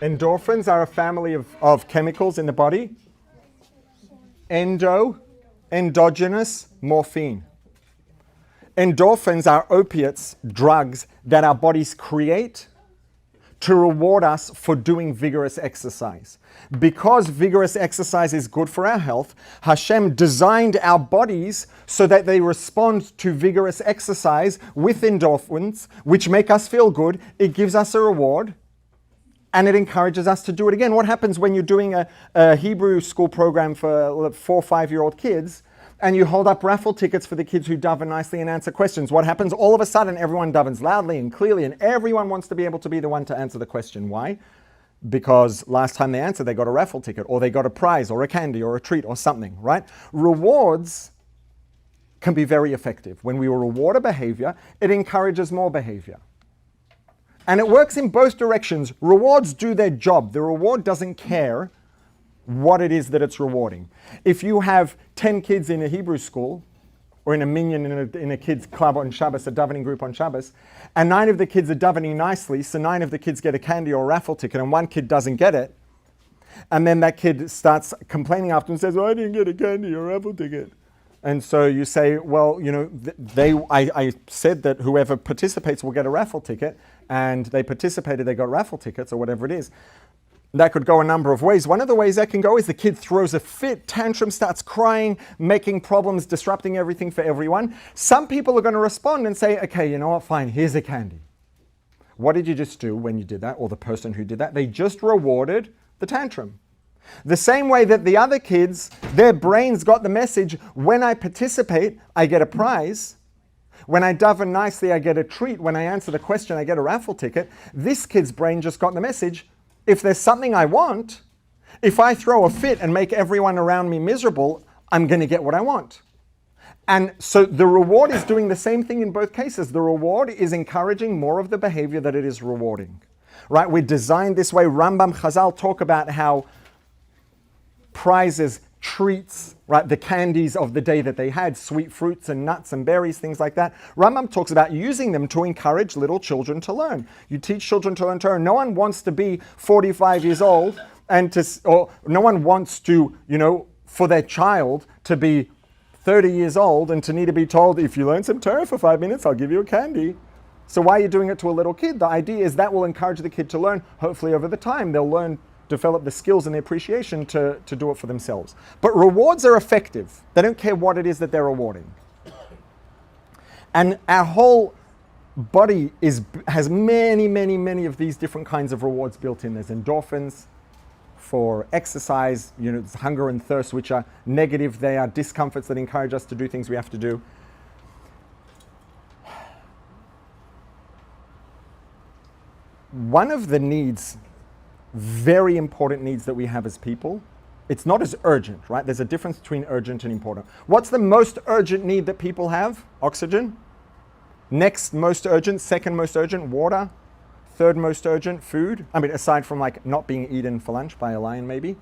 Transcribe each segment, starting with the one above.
Endorphins are a family of chemicals in the body. Endogenous, morphine. Endorphins are opiates, drugs that our bodies create to reward us for doing vigorous exercise. Because vigorous exercise is good for our health, Hashem designed our bodies so that they respond to vigorous exercise with endorphins, which make us feel good. It gives us a reward, and it encourages us to do it again. What happens when you're doing a Hebrew school program for 4 or 5-year-old kids, and you hold up raffle tickets for the kids who daven nicely and answer questions? What happens? All of a sudden, everyone davens loudly and clearly, and everyone wants to be able to be the one to answer the question. Why? Because last time they answered, they got a raffle ticket, or they got a prize, or a candy, or a treat, or something, right? Rewards can be very effective. When we reward a behavior, it encourages more behavior. And it works in both directions. Rewards do their job. The reward doesn't care what it is that it's rewarding. If you have 10 kids in a Hebrew school, or in a minyan in a kids club on Shabbos, a davening group on Shabbos, and 9 of the kids are davening nicely, so 9 of the kids get a candy or a raffle ticket, and 1 kid doesn't get it, and then that kid starts complaining after and says, well, I didn't get a candy or a raffle ticket. And so you say, well, you know, I said that whoever participates will get a raffle ticket, and they participated, they got raffle tickets, or whatever it is. That could go a number of ways. One of the ways that can go is the kid throws a fit, tantrum, starts crying, making problems, disrupting everything for everyone. Some people are going to respond and say, okay, you know what, fine, here's a candy. What did you just do when you did that, or the person who did that? They just rewarded the tantrum. The same way that the other kids, their brains got the message, when I participate, I get a prize. When I daven nicely, I get a treat. When I answer the question, I get a raffle ticket. This kid's brain just got the message, if there's something I want, if I throw a fit and make everyone around me miserable, I'm going to get what I want. And so the reward is doing the same thing in both cases. The reward is encouraging more of the behavior that it is rewarding. Right? We're designed this way. Rambam, Chazal talk about how prizes, treats, right, the candies of the day that they had, sweet fruits and nuts and berries, things like that. Rambam talks about using them to encourage little children to learn. You teach children to learn Torah. No one wants to be 45 years old or no one wants to, you know, for their child to be 30 years old and to need to be told, if you learn some Torah for 5 minutes, I'll give you a candy. So why are you doing it to a little kid? The idea is that will encourage the kid to learn. Hopefully over the time, they'll learn, develop the skills and the appreciation to do it for themselves. But rewards are effective. They don't care what it is that they're rewarding. And our whole body has many of these different kinds of rewards built in. There's endorphins for exercise, you know, hunger and thirst, which are negative. They are discomforts that encourage us to do things we have to do. One of the needs, very important needs that we have as people, it's not as urgent, right? There's a difference between urgent and important. What's the most urgent need that people have? Oxygen. Next most urgent, second most urgent, water. Third most urgent, food. I mean, aside from like not being eaten for lunch by a lion maybe.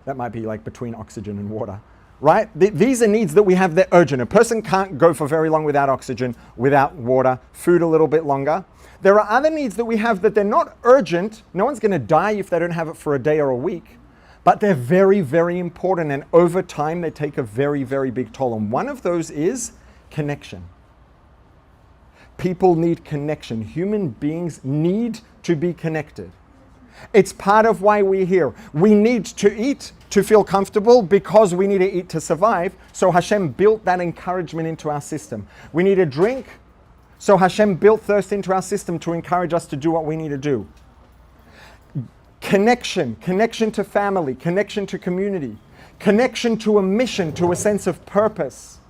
That might be like between oxygen and water, right? These are needs that we have that are urgent. A person can't go for very long without oxygen, without water, food a little bit longer. There are other needs that we have that they're not urgent. No one's going to die if they don't have it for a day or a week. But they're very important, and over time they take a very big toll. And one of those is connection. People need connection. Human beings need to be connected. It's part of why we're here. We need to eat to feel comfortable because we need to eat to survive. So Hashem built that encouragement into our system. We need a drink. So Hashem built thirst into our system to encourage us to do what we need to do. Connection to family, connection to community, connection to a mission, to a sense of purpose.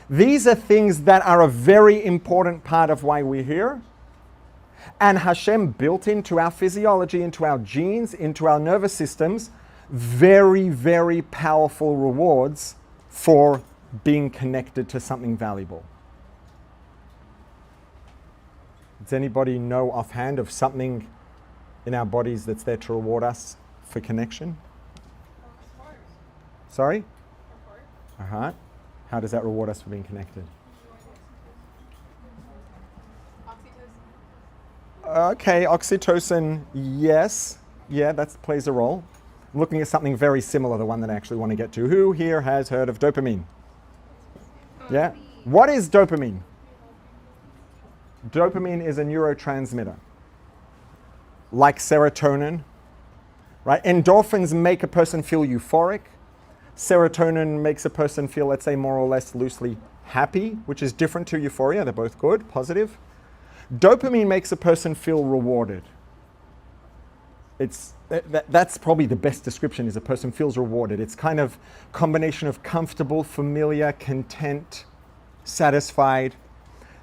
These are things that are a very important part of why we're here. And Hashem built into our physiology, into our genes, into our nervous systems, very powerful rewards for being connected to something valuable. Does anybody know offhand of something in our bodies that's there to reward us for connection? Sorry? Our heart. How does that reward us for being connected? Okay, oxytocin, yes. Yeah, that plays a role. Looking at something very similar, the one that I actually want to get to. Who here has heard of dopamine? Yeah? What is dopamine? Dopamine is a neurotransmitter. Like serotonin, right? Endorphins make a person feel euphoric. Serotonin makes a person feel, let's say, more or less loosely happy, which is different to euphoria. They're both good, positive. Dopamine makes a person feel rewarded. That's probably the best description, is a person feels rewarded. It's kind of combination of comfortable, familiar, content, satisfied.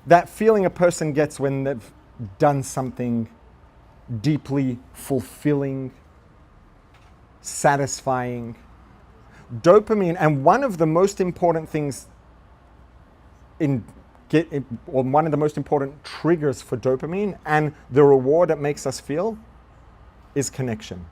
That feeling a person gets when they've done something deeply fulfilling, satisfying. Dopamine, and one of the most important things or one of the most important triggers for dopamine and the reward it makes us feel is connection.